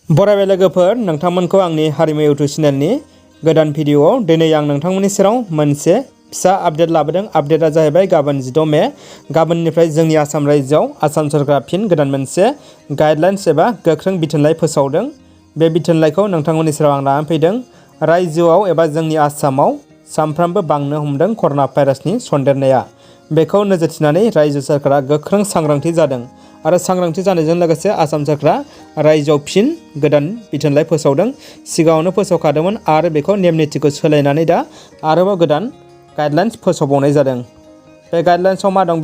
बरायबाय लोगोफोर नोंथांमोनखौ आंनि हारिमु इउटुब चेनेलनि गोदान भिडिअआव दिनै आं नोंथांमोननि सेराव मोनसे फिसा आपडेट लाबोदों। आपडेटआ जाहैबाय गाबोन 16 मे गाबोननिफ्राय जोंनि आसाम रायजोआव आसाम सरकारा फिन गोदान मोनसे गाइडलाइन्स एबा गोख्रों बिथोनलाइ फोसावदों। बे बिथोनलाइखौ नोंथांमोननि सेराव आं लानानै फैदों। रायजोआव एबा जोंनि आसामाव सानफ्रामबो बांनो हमदों कर'ना भाइरासनि सन्देरनाया। बेखौ नोजोर थिनानै रायजो सरकारा गोख्रों सांग्रांथि जादों आरो सांग्रांथि जानायजों लोगोसे आसाम सरकारा रायजोआव फिन गोदान बिथोनलाइ फोसावदों। सिगाङावनो फोसावखादोंमोन आरो बेखौ नेम निथिखौ सोलायनानै दा आरोबाव गोदान गाइडलाइन्स फोसावबावनाय जादों। बे गाइडलाइन्सआव मा दं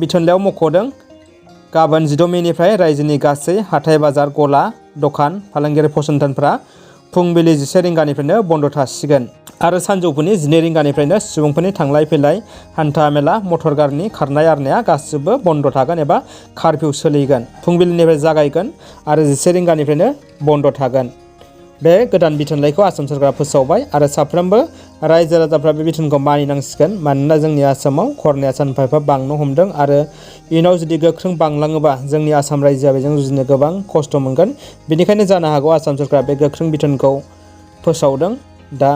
बिथोनलाइयाव मख'दों गाबोन 16 मेनिफ्राय रायजोनि गासै हाथाइ बाजार गला दखान फालांगियारि फसंथानफ्रा फुंबिलि 11 रिंगानिफ्रायनो बन्द थासिगोन आरो सानजौफुनि 12 रिंगानिफ्रायनो सुबुंफोरनि थांलाय फैलाय हान्था मेला मटर गारिनि खारनाय आरनाया गासिबो बन्द थागोन एबा कारफिउ सोलिगोन। फुंबिलिनिफ्राय जागायगोन आरो 11 रिंगानिफ्रायनो बन्द थागोन। बे गोदान बिथोनलाइखौ आसाम सरकारा फोसावबाय आरो साफ्रोमबो रायजो राजाफ्रा बे बिथोनखौ मानिनांसिगोन। मानोना जोंनि आसामाव कर'नाया सानफा एफा बांनो हमदों आरो इयुनाव जुदि गोख्रों बांलाङोबा जोंनि आसाम रायजोआ बेजों जुजिनो गोबां खस्थ' मोनगोन। बेनिखायनो जानो हागौ आसाम सरकारा बे गोख्रों बिथोनखौ फोसावदों। दा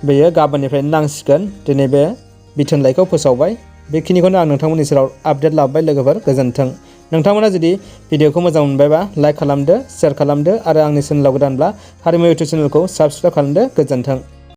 बेयो गाबोननिफ्रायनो नांसिगोन। दिनै बे बिथोनलाइखौ फोसावबाय। बेखिनिखौनो आं नोंथांमोननि सेराव आपडेट लाबोबाय लोगोफोर। गोजोन्थों। नोंथांमोना जुदि भिडिअखौ मोजां मोनबायबा लाइक खालामदो, शेयार खालामदो आरो आंनि चेनेलाव गोदानब्ला हारिमु इउटुब चेनेलखौ साबस्क्राइब खालामदो। गोजोन्थों।